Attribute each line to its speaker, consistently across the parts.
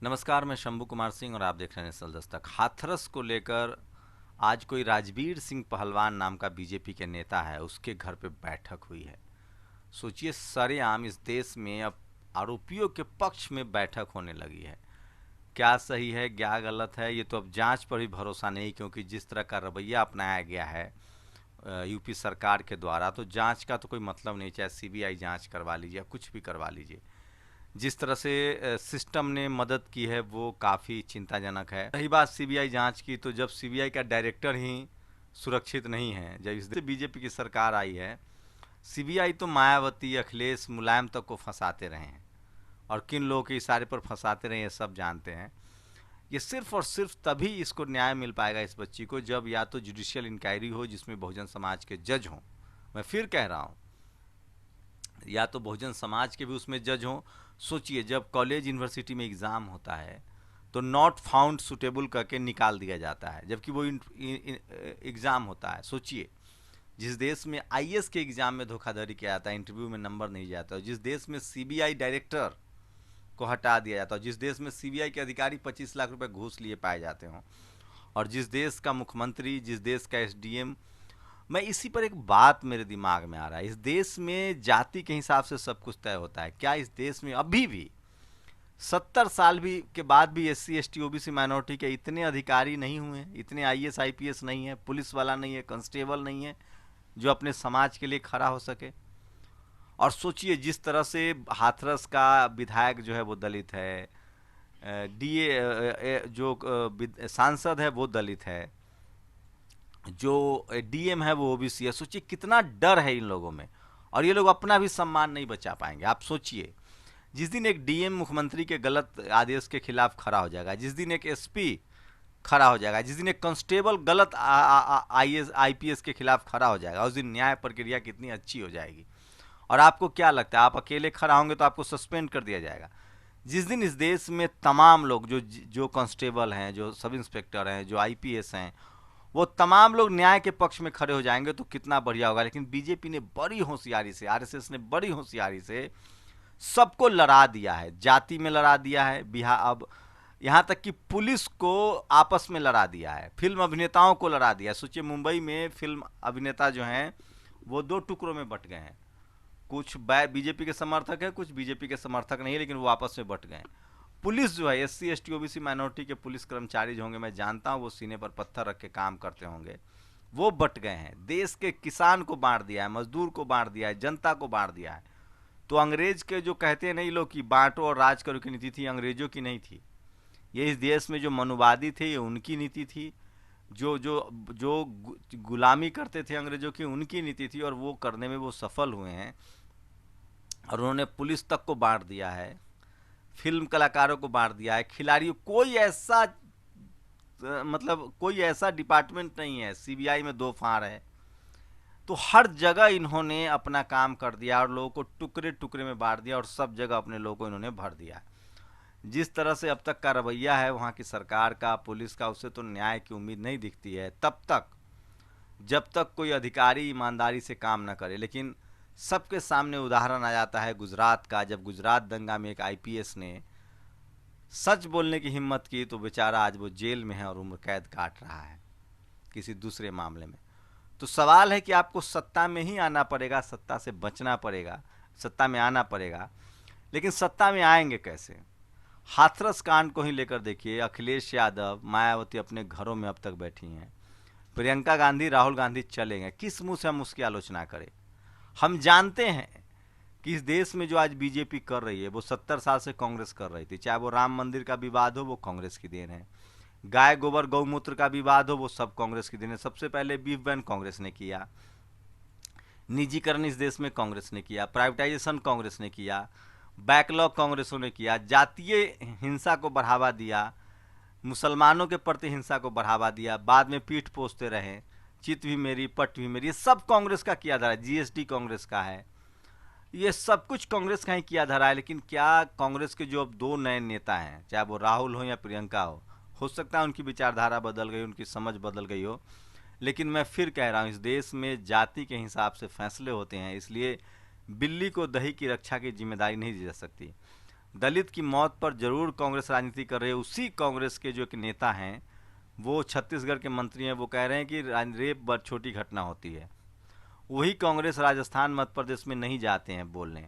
Speaker 1: नमस्कार, मैं शंभू कुमार सिंह और आप देख रहे हैं नेशनल दस्तक। हाथरस को लेकर आज कोई राजवीर सिंह पहलवान नाम का बीजेपी के नेता है, उसके घर पे बैठक हुई है। सोचिए, सरेआम इस देश में अब आरोपियों के पक्ष में बैठक होने लगी है। क्या सही है क्या गलत है, ये तो अब जांच पर भी भरोसा नहीं, क्योंकि जिस तरह का रवैया अपनाया गया है यूपी सरकार के द्वारा, तो जांच का तो कोई मतलब नहीं, चाहे सीबीआई जांच करवा लीजिए या कुछ भी करवा लीजिए। जिस तरह से सिस्टम ने मदद की है वो काफ़ी चिंताजनक है। रही बात सीबीआई जांच की, तो जब सीबीआई का डायरेक्टर ही सुरक्षित नहीं है, जब इस बीजेपी की सरकार आई है, सीबीआई तो मायावती, अखिलेश, मुलायम तक को फंसाते रहे हैं, और किन लोगों के इशारे पर फंसाते रहे ये सब जानते हैं। ये सिर्फ और सिर्फ तभी इसको न्याय मिल पाएगा इस बच्ची को, जब या तो जुडिशियल इंक्वायरी हो जिसमें बहुजन समाज के जज हों। मैं फिर कह रहा हूँ, या तो बहुजन समाज के भी उसमें जज हों। सोचिए, जब कॉलेज यूनिवर्सिटी में एग्ज़ाम होता है तो नॉट फाउंड सुटेबल करके निकाल दिया जाता है, जबकि वो एग्ज़ाम होता है। सोचिए, जिस देश में आईएएस के एग्ज़ाम में धोखाधड़ी किया जाता है, इंटरव्यू में नंबर नहीं जाता, जिस देश में सीबीआई डायरेक्टर को हटा दिया जाता है, जिस देश में सीबीआई के अधिकारी 25 लाख रुपए घूस लिए पाए जाते हों, और जिस देश का मुख्यमंत्री, जिस देश का एसडीएम, मैं इसी पर एक बात मेरे दिमाग में आ रहा है, इस देश में जाति के हिसाब से सब कुछ तय होता है क्या? इस देश में अभी भी 70 साल भी के बाद भी एससी एसटी ओबीसी माइनॉरिटी के इतने अधिकारी नहीं हुए, इतने आईएएस आईपीएस नहीं है, पुलिस वाला नहीं है, कांस्टेबल नहीं है जो अपने समाज के लिए खड़ा हो सके? और सोचिए, जिस तरह से हाथरस का विधायक जो है वो दलित है, डीए जो सांसद है वो दलित है, जो डीएम है वो ओबीसी है। सोचिए कितना डर है इन लोगों में, और ये लोग अपना भी सम्मान नहीं बचा पाएंगे। आप सोचिए, जिस दिन एक डीएम मुख्यमंत्री के गलत आदेश के खिलाफ खड़ा हो जाएगा, जिस दिन एक एसपी खड़ा हो जाएगा, जिस दिन एक कांस्टेबल गलत आईएएस आईपीएस के खिलाफ खड़ा हो जाएगा, उस दिन न्याय प्रक्रिया कितनी अच्छी हो जाएगी। और आपको क्या लगता है, आप अकेले खड़ा होंगे तो आपको सस्पेंड कर दिया जाएगा। जिस दिन इस देश में तमाम लोग, जो जो कांस्टेबल हैं, जो सब इंस्पेक्टर हैं, जो आईपीएस हैं, वो तमाम लोग न्याय के पक्ष में खड़े हो जाएंगे तो कितना बढ़िया होगा। लेकिन बीजेपी ने बड़ी होशियारी से, आरएसएस ने बड़ी होशियारी से सबको लड़ा दिया है, जाति में लड़ा दिया है, बिहार, अब यहाँ तक कि पुलिस को आपस में लड़ा दिया है, फिल्म अभिनेताओं को लड़ा दिया है। सोचिए, मुंबई में फिल्म अभिनेता जो हैं वो दो टुकड़ों में बट गए हैं, कुछ बीजेपी के समर्थक हैं, कुछ बीजेपी के समर्थक नहीं है, लेकिन वो आपस में बट गए हैं। पुलिस जो है, एससी एसटी ओबीसी माइनॉरिटी के पुलिस कर्मचारी जो होंगे, मैं जानता हूँ वो सीने पर पत्थर रख के काम करते होंगे, वो बट गए हैं। देश के किसान को बांट दिया है, मजदूर को बांट दिया है, जनता को बांट दिया है। तो अंग्रेज के जो कहते हैं नहीं लोग कि बांटो और राज करो की नीति थी, अंग्रेजों की नहीं थी। ये इस देश में जो मनुवादी थे, ये उनकी नीति थी। जो जो जो गुलामी करते थे अंग्रेजों की, उनकी नीति थी, और वो करने में वो सफल हुए हैं। और उन्होंने पुलिस तक को बांट दिया है, फिल्म कलाकारों को बांट दिया है, खिलाड़ियों, कोई ऐसा मतलब कोई ऐसा डिपार्टमेंट नहीं है, सीबीआई में दो फाड़ है। तो हर जगह इन्होंने अपना काम कर दिया और लोगों को टुकड़े टुकड़े में बांट दिया, और सब जगह अपने लोगों को इन्होंने भर दिया। जिस तरह से अब तक का रवैया है वहाँ की सरकार का, पुलिस का, उससे तो न्याय की उम्मीद नहीं दिखती है तब तक जब तक कोई अधिकारी ईमानदारी से काम ना करे। लेकिन सबके सामने उदाहरण आ जाता है गुजरात का, जब गुजरात दंगा में एक आईपीएस ने सच बोलने की हिम्मत की तो बेचारा आज वो जेल में है और उम्र कैद काट रहा है किसी दूसरे मामले में। तो सवाल है कि आपको सत्ता में ही आना पड़ेगा, सत्ता से बचना पड़ेगा, सत्ता में आना पड़ेगा, लेकिन सत्ता में आएंगे कैसे? हाथरस कांड को ही लेकर देखिए, अखिलेश यादव, मायावती अपने घरों में अब तक बैठी हैं, प्रियंका गांधी, राहुल गांधी चले गए, किस मुंह से हम उसकी आलोचना करें? हम जानते हैं कि इस देश में जो आज बीजेपी कर रही है वो 70 साल से कांग्रेस कर रही थी। चाहे वो राम मंदिर का विवाद हो, वो कांग्रेस की देन है, गाय गोबर गौमूत्र का विवाद हो, वो सब कांग्रेस की देन है। सबसे पहले बीफ बैन कांग्रेस ने किया, निजीकरण इस देश में कांग्रेस ने किया, प्राइवेटाइजेशन कांग्रेस ने किया, बैकलॉग कांग्रेसों ने किया, जातीय हिंसा को बढ़ावा दिया, मुसलमानों के प्रति हिंसा को बढ़ावा दिया, बाद में पीठ पोसते रहे, चित भी मेरी पट भी मेरी, ये सब कांग्रेस का किया धरा है। जीएसटी कांग्रेस का है, ये सब कुछ कांग्रेस का ही किया धरा है। लेकिन क्या कांग्रेस के जो अब दो नए नेता हैं, चाहे वो राहुल हो या प्रियंका हो सकता है उनकी विचारधारा बदल गई, उनकी समझ बदल गई हो, लेकिन मैं फिर कह रहा हूँ, इस देश में जाति के हिसाब से फैसले होते हैं, इसलिए बिल्ली को दही की रक्षा की जिम्मेदारी नहीं दी जा सकती। दलित की मौत पर जरूर कांग्रेस राजनीति कर रही है। उसी कांग्रेस के जो एक नेता हैं, वो छत्तीसगढ़ के मंत्री हैं, वो कह रहे हैं कि रेप बहुत छोटी घटना होती है। वही कांग्रेस राजस्थान मध्य प्रदेश में नहीं जाते हैं बोलने।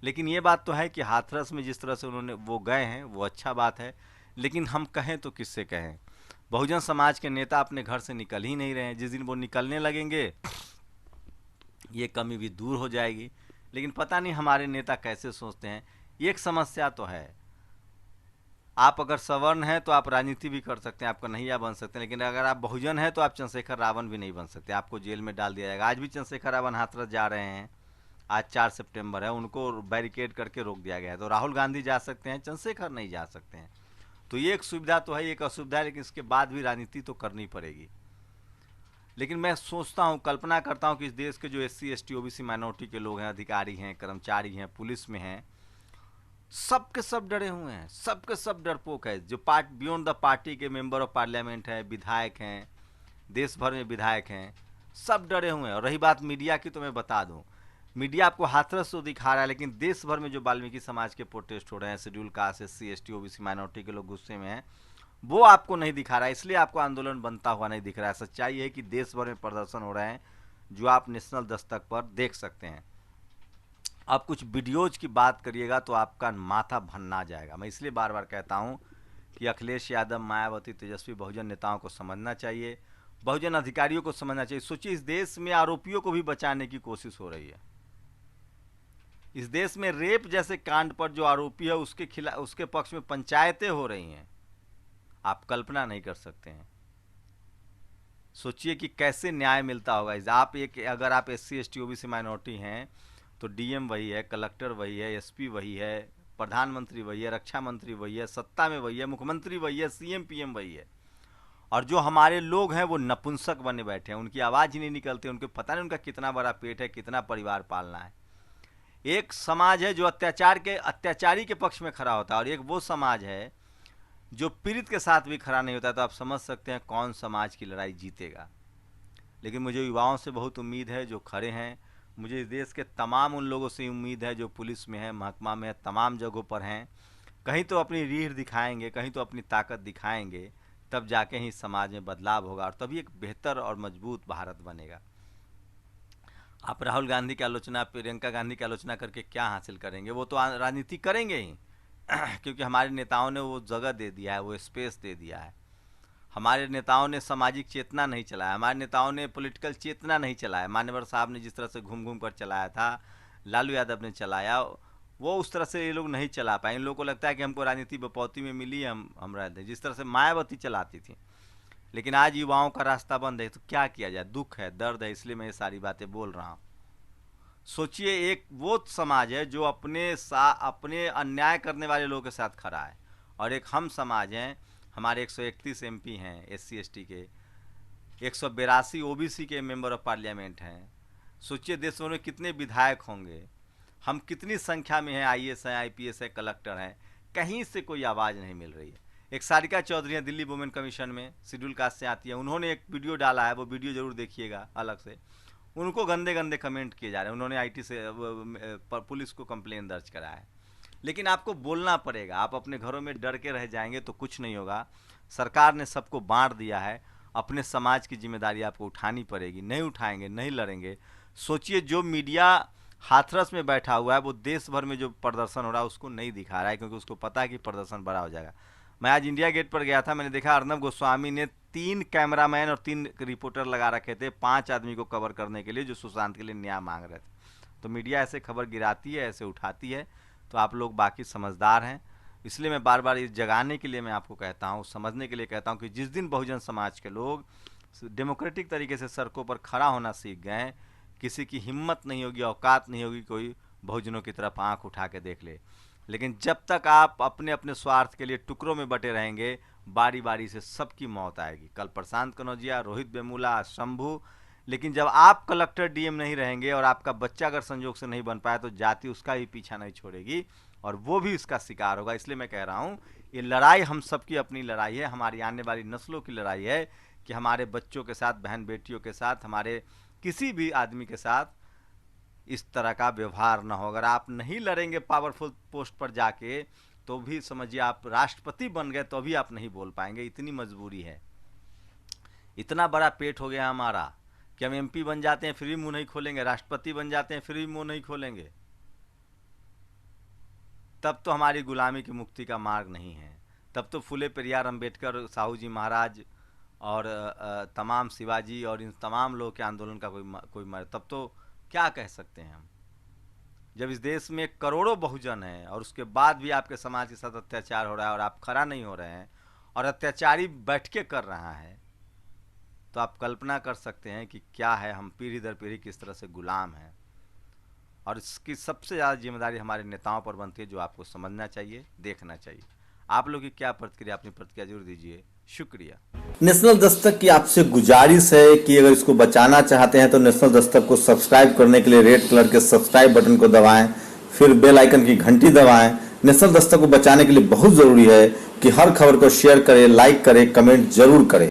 Speaker 1: लेकिन ये बात तो है कि हाथरस में जिस तरह से उन्होंने वो गए हैं वो अच्छा बात है, लेकिन हम कहें तो किससे कहें। बहुजन समाज के नेता अपने घर से निकल ही नहीं रहे हैं। जिस दिन वो निकलने लगेंगे ये कमी भी दूर हो जाएगी। लेकिन पता नहीं हमारे नेता कैसे सोचते हैं। एक समस्या तो है, आप अगर सवर्ण हैं तो आप राजनीति भी कर सकते हैं, आप कन्हैया बन सकते हैं, लेकिन अगर आप बहुजन हैं तो आप चंद्रशेखर रावण भी नहीं बन सकते, आपको जेल में डाल दिया जाएगा। आज भी चंद्रशेखर रावण हाथरस जा रहे हैं, आज 4 सितंबर है, उनको बैरिकेड करके रोक दिया गया है। तो राहुल गांधी जा सकते हैं, चंद्रशेखर नहीं जा सकते हैं। तो ये एक सुविधा तो है, एक असुविधा है, लेकिन इसके बाद भी राजनीति तो करनी पड़ेगी। लेकिन मैं सोचता हूँ, कल्पना करता हूँ कि इस देश के जो SC ST OBC माइनॉरिटी के लोग हैं, अधिकारी हैं, कर्मचारी हैं, पुलिस में हैं, सब के सब डरे हुए हैं, सब के सब डरपोक है। जो बियॉन्ड द पार्टी के मेंबर ऑफ पार्लियामेंट हैं, विधायक हैं, देश भर में विधायक हैं, सब डरे हुए हैं। और रही बात मीडिया की, तो मैं बता दूं, मीडिया आपको हाथरस तो दिखा रहा है, लेकिन देश भर में जो वाल्मीकि समाज के प्रोटेस्ट हो रहे हैं, schedule caste, SC ST OBC minority के लोग गुस्से में हैं, वो आपको नहीं दिखा रहा है। इसलिए आपको आंदोलन बनता हुआ नहीं दिख रहा है। सच्चाई है कि देश भर में प्रदर्शन हो रहे हैं, जो आप नेशनल दस्तक पर देख सकते हैं। आप कुछ वीडियोज की बात करिएगा तो आपका माथा भन्ना जाएगा। मैं इसलिए बार बार कहता हूं कि अखिलेश यादव, मायावती, तेजस्वी बहुजन नेताओं को समझना चाहिए, बहुजन अधिकारियों को समझना चाहिए। सोचिए, इस देश में आरोपियों को भी बचाने की कोशिश हो रही है। इस देश में रेप जैसे कांड पर जो आरोपी है उसके खिलाफ, उसके पक्ष में पंचायतें हो रही हैं। आप कल्पना नहीं कर सकते हैं। सोचिए कि कैसे न्याय मिलता होगा। अगर आप SC ST OBC माइनॉरिटी हैं तो DM वही है, कलेक्टर वही है, SP वही है, प्रधानमंत्री वही है, रक्षा मंत्री वही है, सत्ता में वही है, मुख्यमंत्री वही है, CM PM वही है। और जो हमारे लोग हैं वो नपुंसक बने बैठे हैं, उनकी आवाज़ ही नहीं निकलती, उनको पता नहीं उनका कितना बड़ा पेट है, कितना परिवार पालना है। एक समाज है जो अत्याचारी के पक्ष में खड़ा होता है, और एक वो समाज है जो पीड़ित के साथ भी खड़ा नहीं होता। तो आप समझ सकते हैं कौन समाज की लड़ाई जीतेगा। लेकिन मुझे युवाओं से बहुत उम्मीद है जो खड़े हैं। मुझे इस देश के तमाम उन लोगों से उम्मीद है जो पुलिस में है, महकमा में है, तमाम जगहों पर हैं। कहीं तो अपनी रीढ़ दिखाएंगे, कहीं तो अपनी ताकत दिखाएंगे, तब जाके ही समाज में बदलाव होगा, और तभी एक बेहतर और मजबूत भारत बनेगा। आप राहुल गांधी की आलोचना, प्रियंका गांधी की आलोचना करके क्या हासिल करेंगे? वो तो राजनीति करेंगे ही क्योंकि हमारे नेताओं ने वो जगह दे दिया है, वो स्पेस दे दिया है। हमारे नेताओं ने सामाजिक चेतना नहीं चलाया, हमारे नेताओं ने पॉलिटिकल चेतना नहीं चलाया। मान्यवर साहब ने जिस तरह से घूम घूम कर चलाया था, लालू यादव ने चलाया, वो उस तरह से ये लोग नहीं चला पाए। इन लोगों को लगता है कि हमको राजनीति बपौती में मिली, हम रहते, जिस तरह से मायावती चलाती थी। लेकिन आज युवाओं का रास्ता बंद है, तो क्या किया जाए? दुख है, दर्द है, इसलिए मैं ये सारी बातें बोल रहा हूँ। सोचिए, एक वो समाज है जो अपने अन्याय करने वाले लोगों के साथ खड़ा है, और एक हम समाज हैं, हमारे 131 MP हैं SC ST के, 182 OBC के मेंबर ऑफ पार्लियामेंट हैं। सोचिए देश में कितने विधायक होंगे, हम कितनी संख्या में हैं, IAS हैं, IPS है, कलेक्टर हैं, कहीं से कोई आवाज़ नहीं मिल रही है। एक सारिका चौधरी हैं, दिल्ली वुमेन कमीशन में शेड्यूल कास्ट से आती है, उन्होंने एक वीडियो डाला है, वो वीडियो जरूर देखिएगा अलग से। उनको गंदे गंदे कमेंट किए जा रहे हैं, उन्होंने IT से पुलिस को कंप्लेन दर्ज कराया है। लेकिन आपको बोलना पड़ेगा, आप अपने घरों में डर के रह जाएंगे तो कुछ नहीं होगा। सरकार ने सबको बांट दिया है, अपने समाज की जिम्मेदारी आपको उठानी पड़ेगी। नहीं उठाएंगे, नहीं लड़ेंगे। सोचिए, जो मीडिया हाथरस में बैठा हुआ है वो देश भर में जो प्रदर्शन हो रहा है उसको नहीं दिखा रहा है, क्योंकि उसको पता है कि प्रदर्शन बड़ा हो जाएगा। मैं आज इंडिया गेट पर गया था, मैंने देखा अर्नब गोस्वामी ने 3 कैमरामैन और 3 रिपोर्टर लगा रखे थे 5 आदमी को कवर करने के लिए, जो सुशांत के लिए न्याय मांग रहे थे। तो मीडिया ऐसे खबर गिराती है, ऐसे उठाती है। तो आप लोग बाकी समझदार हैं, इसलिए मैं बार बार इस जगाने के लिए मैं आपको कहता हूँ, समझने के लिए कहता हूँ कि जिस दिन बहुजन समाज के लोग डेमोक्रेटिक तरीके से सड़कों पर खड़ा होना सीख गए, किसी की हिम्मत नहीं होगी, औकात नहीं होगी कोई बहुजनों की तरफ आंख उठा के देख ले। लेकिन जब तक आप अपने अपने स्वार्थ के लिए टुकड़ों में बटे रहेंगे, बारी बारी से सबकी मौत आएगी। कल प्रशांत कनौजिया, रोहित वेमुला, शंभू। लेकिन जब आप कलेक्टर DM नहीं रहेंगे और आपका बच्चा अगर संजोग से नहीं बन पाया तो जाति उसका भी पीछा नहीं छोड़ेगी और वो भी इसका शिकार होगा। इसलिए मैं कह रहा हूँ, ये लड़ाई हम सबकी अपनी लड़ाई है, हमारी आने वाली नस्लों की लड़ाई है कि हमारे बच्चों के साथ, बहन बेटियों के साथ, हमारे किसी भी आदमी के साथ इस तरह का व्यवहार ना हो। अगर आप नहीं लड़ेंगे पावरफुल पोस्ट पर जाके तो भी समझिए आप राष्ट्रपति बन गए तो भी आप नहीं बोल पाएंगे, इतनी मजबूरी है। इतना बड़ा पेट हो गया हमारा कि हम एमपी बन जाते हैं फिर भी मुंह नहीं खोलेंगे, राष्ट्रपति बन जाते हैं फिर भी मुंह नहीं खोलेंगे। तब तो हमारी गुलामी की मुक्ति का मार्ग नहीं है। तब तो फुले पेरियार अंबेडकर, साहू जी महाराज और तमाम शिवाजी और इन तमाम लोगों के आंदोलन का कोई तब तो क्या कह सकते हैं हम। जब इस देश में करोड़ों बहुजन हैं और उसके बाद भी आपके समाज के साथ अत्याचार हो रहा है और आप खड़ा नहीं हो रहे हैं और अत्याचारी बैठ के कर रहा है, तो आप कल्पना कर सकते हैं कि क्या है, हम पीढ़ी दर पीढ़ी किस तरह से गुलाम हैं। और इसकी सबसे ज़्यादा जिम्मेदारी हमारे नेताओं पर बनती है, जो आपको समझना चाहिए, देखना चाहिए। आप लोग की क्या प्रतिक्रिया, अपनी प्रतिक्रिया जरूर दीजिए। शुक्रिया।
Speaker 2: नेशनल दस्तक की आपसे गुजारिश है कि अगर इसको बचाना चाहते हैं तो नेशनल दस्तक को सब्सक्राइब करने के लिए रेड कलर के सब्सक्राइब बटन को दबाएं, फिर बेल आइकन की घंटी दबाएं। नेशनल दस्तक को बचाने के लिए बहुत ज़रूरी है कि हर खबर को शेयर करें, लाइक करें, कमेंट जरूर करें।